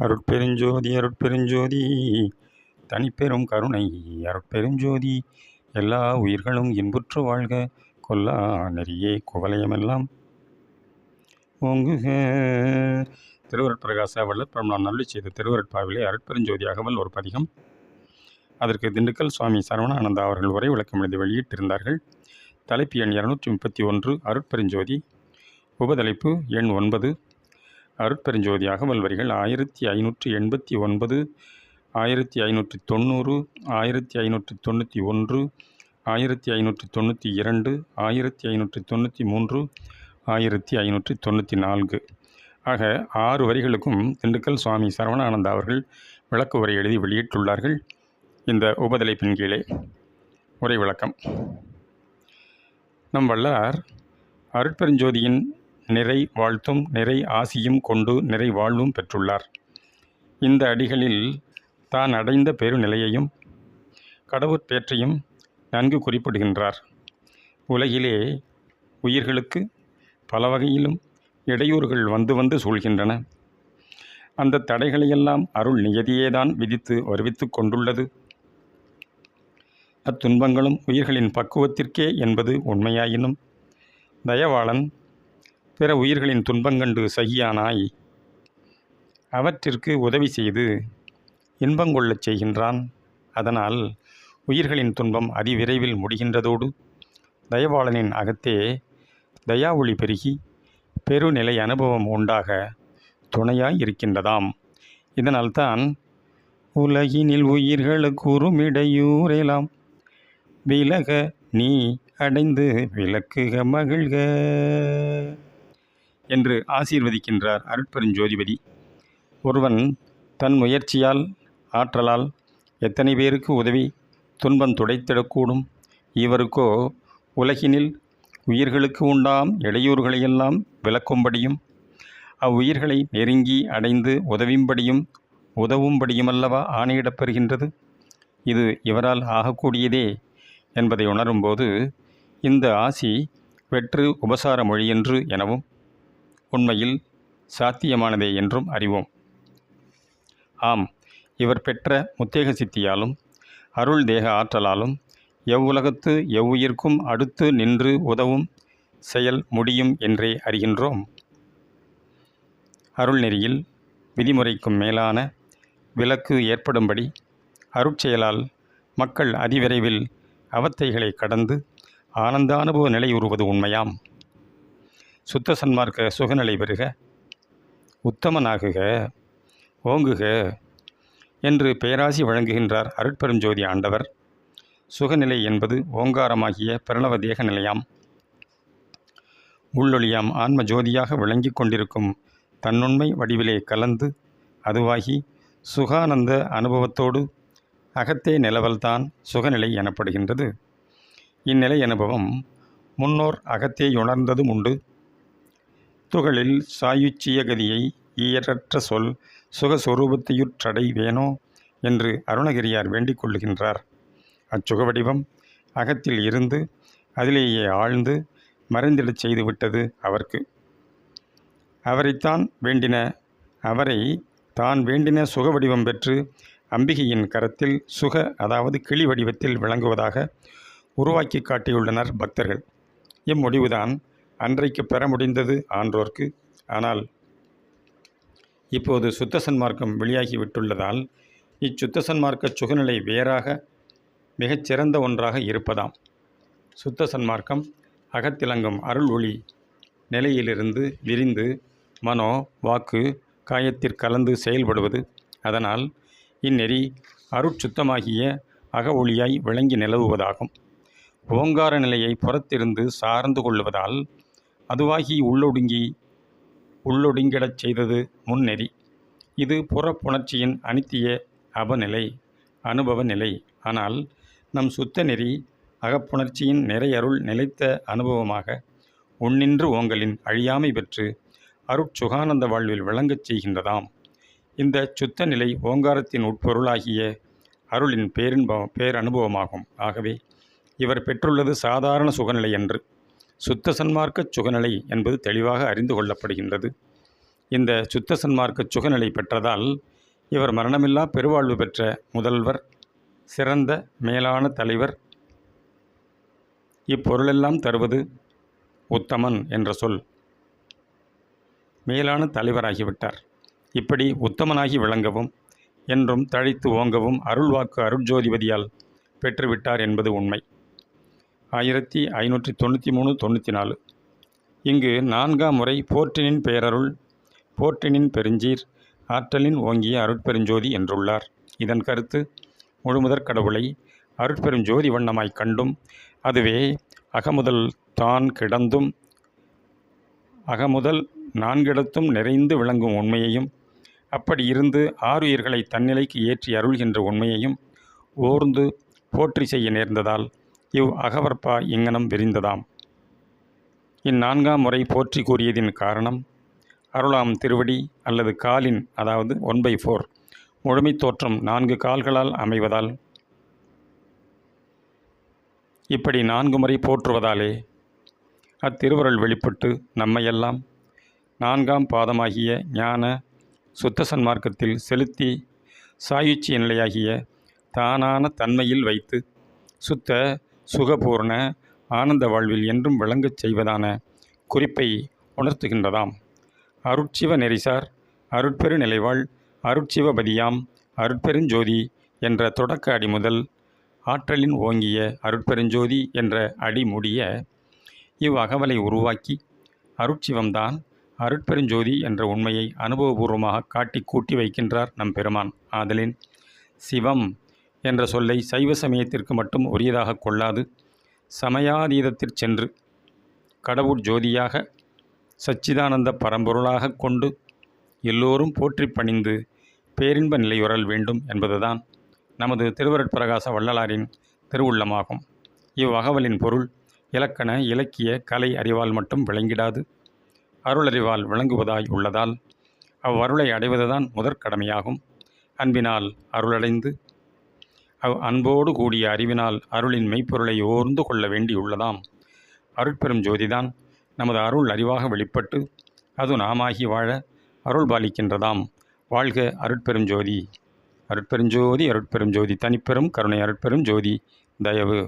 அருட்பெருஞ்சோதி அருட்பெருஞ்சோதி தனிப்பெரும் கருணை அருட்பெருஞ்சோதி எல்லா உயிர்களும் இன்புற்று வாழ்க கொல்லா நெறியே குவலயமெல்லாம் ஓங்குக. திருவருட்பிரகாச வள்ளற்பெருமான் நான் நல்லி செய்த திருவருட்பாவிலே அருட்பெருஞ்சோதி அகவல் ஒரு பதிகம். அதற்கு திண்டுக்கல் சுவாமி சரவணானந்தா அவர்கள் உரை விளக்கம் எழுதி வெளியிட்டிருந்தார்கள். தலைப்பு எண் 231 அருட்பெருஞ்சோதி. உபதலைப்பு எண் 9 அருட்பெருஞ்சோதி அகவல் வரிகள் 1589, 1590, 1591, 1592, 1593, 1594 ஆக 6 வரிகளுக்கும் திண்டுக்கல் சுவாமி சரவணானந்தா அவர்கள் விளக்கு உரை எழுதி வெளியிட்டுள்ளார்கள். இந்த உபதலைப்பின் கீழே உரை விளக்கம். நம் வல்லார் அருட்பெருஞ்சோதியின் நிறை வாழ்த்தும் நிறை ஆசியும் கொண்டு நிறை வாழ்வும் பெற்றுள்ளார். இந்த அடிகளில் தான் அடைந்த பெருநிலையையும் கடவுட்பேற்றையும் நன்கு குறிப்பிடுகின்றார். உலகிலே உயிர்களுக்கு பல வகையிலும் இடையூறுகள் வந்து வந்து சூழ்கின்றன. அந்த தடைகளையெல்லாம் அருள் நியதியேதான் விதித்து வருவித்து கொண்டுள்ளது. அத்துன்பங்களும் உயிர்களின் பக்குவத்திற்கே என்பது உண்மையாயினும் தயவாளன் பிற உயிர்களின் துன்பங்கண்டு சகியானாய் அவற்றிற்கு உதவி செய்து இன்பங்கொள்ளச் செய்கின்றான். அதனால் உயிர்களின் துன்பம் அதிவிரைவில் முடிகின்றதோடு தயவாளனின் அகத்தே தயா ஒளி பெருகி பெருநிலை அனுபவம் உண்டாக துணையாய் இருக்கின்றதாம். இதனால்தான் உலகினில் உயிர்களுக்கு உறுமிடையூரெலாம் விலக நீ அடைந்து விளக்குக மகிழ்க என்று ஆசீர்வதிக்கின்றார் அருட்பெருஞ்சோதிபதி. ஒருவன் தன் முயற்சியால் ஆற்றலால் எத்தனை பேருக்கு உதவி துன்பம் துடைத்திடக்கூடும். இவருக்கோ உலகினில் உயிர்களுக்கு உண்டாம் இடையூறுகளையெல்லாம் விளக்கும்படியும் அவ்வுயிர்களை நெருங்கி அடைந்து உதவும்படியுமல்லவா ஆணையிடப் பெறுகின்றது. இது இவரால் ஆகக்கூடியதே என்பதை உணரும்போது இந்த ஆசி வெற்று உபசார மொழியென்று எனவும் உண்மையில் சாத்தியமானதே என்றும் அறிவோம். ஆம், இவர் பெற்ற முத்தேக சித்தியாலும் அருள் தேக ஆற்றலாலும் எவ்வுலகத்து எவ்வுயிர்க்கும் அடுத்து நின்று உதவும் செயல் முடியும் என்றே அறிகின்றோம். அருள் நெறியில் விதிமுறைக்கும் மேலான விலக்கு ஏற்படும்படி அருட்செயலால் மக்கள் அதிவிரைவில் அவத்தைகளை கடந்து ஆனந்த அனுபவ நிலை உருவது உண்மையாம். சுத்த சன்மார்க்க சுகநிலை பெறுக, உத்தமனாகுக, ஓங்குக என்று பேராசி வழங்குகின்றார் அருட்பெருஞ்சோதி ஆண்டவர். சுகநிலை என்பது ஓங்காரமாகிய பிரணவ தேக நிலையாம். உள்ளொளியாம் ஆன்ம ஜோதியாக விளங்கி கொண்டிருக்கும் தன்னுண்மை வடிவிலே கலந்து அதுவாகி சுகானந்த அனுபவத்தோடு அகத்தே நிலவல்தான் சுகநிலை எனப்படுகின்றது. இந்நிலை அனுபவம் முன்னோர் அகத்தேயுணர்ந்ததும் உண்டு. துகளில் சாயுச்சிய கதியை ஈயற்ற சொல் சுகஸ்வரூபத்தையுற்றடை வேணோ என்று அருணகிரியார் வேண்டிக் கொள்ளுகின்றார். அச்சுக வடிவம் அகத்தில் இருந்து அதிலேயே ஆழ்ந்து மறைந்திடச் செய்துவிட்டது அவருக்கு. அவரை தான் வேண்டின சுக வடிவம் பெற்று அம்பிகையின் கரத்தில் சுக அதாவது கிளி வடிவத்தில் விளங்குவதாக உருவாக்கி காட்டியுள்ளனர் பக்தர்கள். இம்முடிவுதான் அன்றைக்கு பெற முடிந்தது ஆன்றோர்க்கு. ஆனால் இப்போது சுத்த சன்மார்க்கம் வெளியாகிவிட்டுள்ளதால் இச்சுத்த சன்மார்க்க சுகநிலை வேறாக மிகச்சிறந்த ஒன்றாக இருப்பதாம். சுத்த சன்மார்க்கம் அகத்திலங்கும் அருள் ஒளி நிலையிலிருந்து விரிந்து மனோ வாக்கு காயத்திற்கலந்து செயல்படுவது. அதனால் இந்நெறி அருட்சுத்தமாகிய அக ஒளியாய் விளங்கி நிலவுவதாகும். ஓங்கார நிலையை புறத்திருந்து சார்ந்து கொள்ளுவதால் அதுவாகி உள்ளொடுங்கிடச் செய்தது முன்னெறி. இது புறப்புணர்ச்சியின் அனித்திய அபநிலை அனுபவ நிலை. ஆனால் நம் சுத்த நெறி அகப்புணர்ச்சியின் நிறையருள் நிலைத்த அனுபவமாக உன்னின்று ஓங்கலின் அழியாமை பெற்று அருட்சுகானந்த வாழ்வில் விளங்கச் செய்கின்றதாம். இந்த சுத்த நிலை ஓங்காரத்தின் உட்பொருளாகிய அருளின் பேரனுபவமாகும். ஆகவே இவர் பெற்றுள்ளது சாதாரண சுகநிலை அன்று, சுத்த சன்மார்க்க சுகநிலை என்பது தெளிவாக அறிந்து கொள்ளப்படுகின்றது. இந்த சுத்த சன்மார்க்க சுகநிலை பெற்றதால் இவர் மரணமில்லா பெருவாழ்வு பெற்ற முதல்வர், சிறந்த மேலான தலைவர். இப்பொருளெல்லாம் தருவது உத்தமன் என்ற சொல். மேலான தலைவராகிவிட்டார். இப்படி உத்தமனாகி விளங்கவும் என்றும் தழைத்து ஓங்கவும் அருள்வாக்கு அருட்ஜோதிபதியால் பெற்றுவிட்டார் என்பது உண்மை. 1593-94 இங்கு 4ஆம் முறை போற்றினின் பேரருள், போற்றினின் பெருஞ்சீர், ஆற்றலின் ஓங்கிய அருட்பெருஞ்சோதி என்றுள்ளார். இதன் கருத்து, முழுமுதற் கடவுளை அருட்பெருஞ்சோதி வண்ணமாய்க் கண்டும் அதுவே அகமுதல் தான் கிடந்தும் அகமுதல் நான்கிடத்தும் நிறைந்து விளங்கும் உண்மையையும், அப்படி இருந்து ஆறுயிர்களை தன்னிலைக்கு ஏற்றி அருள்கின்ற உண்மையையும் ஓர்ந்து போற்றி செய்ய நேர்ந்ததால் இவ் அகவற்பா இங்ஙனம் விரிந்ததாம். இந்நான்காம் முறை போற்றி கூறியதின் காரணம், அருளாம் திருவடி அல்லது காலின், அதாவது 1/4 முழுமை தோற்றம் 4 கால்களால் அமைவதால், இப்படி 4 முறை போற்றுவதாலே அத்திருவருள் வெளிப்பட்டு நம்மையெல்லாம் 4ஆம் பாதமாகிய ஞான சுத்த சன்மார்க்கத்தில் செலுத்தி சாயுச்சிய நிலையாகிய தானான தன்மையில் வைத்து சுத்த சுகபூர்ண ஆனந்த வாழ்வில் என்றும் விளங்கச் செய்வதான குறிப்பை உணர்த்துகின்றதாம். அருட்சிவ நெறிசார் அருட்பெரு நிலைவாழ் அருட்சிவபதியாம் அருட்பெருஞ்சோதி என்ற தொடக்க அடி முதல் ஆற்றலின் ஓங்கிய அருட்பெருஞ்சோதி என்ற அடி முடிய இவ் அகவலை உருவாக்கி அருட்சிவம்தான் அருட்பெருஞ்சோதி என்ற உண்மையை அனுபவபூர்வமாக காட்டி கூட்டி வைக்கின்றார் நம் பெருமான். ஆதலின் சிவம் என்ற சொல்லை சைவ சமயத்திற்கு மட்டும் உரியதாக கொள்ளாது சமயாதீதத்திற் சென்று கடவுட் ஜோதியாக சச்சிதானந்த பரம்பொருளாக கொண்டு எல்லோரும் போற்றி பணிந்து பேரின்ப நிலையுறல் வேண்டும் என்பதுதான் நமது திருவருட்பிரகாச வள்ளலாரின் திருவுள்ளமாகும். இவ்வகவலின் பொருள் இலக்கண இலக்கிய கலை அறிவால் மட்டும் விளங்கிடாது, அருளறிவால் விளங்குவதாய் உள்ளதால் அவ்வருளை அடைவதுதான் முதற்கடமையாகும். அன்பினால் அருளடைந்து அன்போடு கூடிய அறிவினால் அருளின் மெய்ப்பொருளை ஓர்ந்து கொள்ள வேண்டியுள்ளதாம். அருட்பெரும் ஜோதிதான் நமது அருள் அறிவாக வெளிப்பட்டு அது நாமாகி வாழ அருள் பாலிக்கின்றதாம். வாழ்க அருட்பெரும் ஜோதி! அருட்பெருஞ்சோதி அருட்பெரும் ஜோதி! தனிப்பெரும் கருணை அருட்பெரும் ஜோதி! தயவு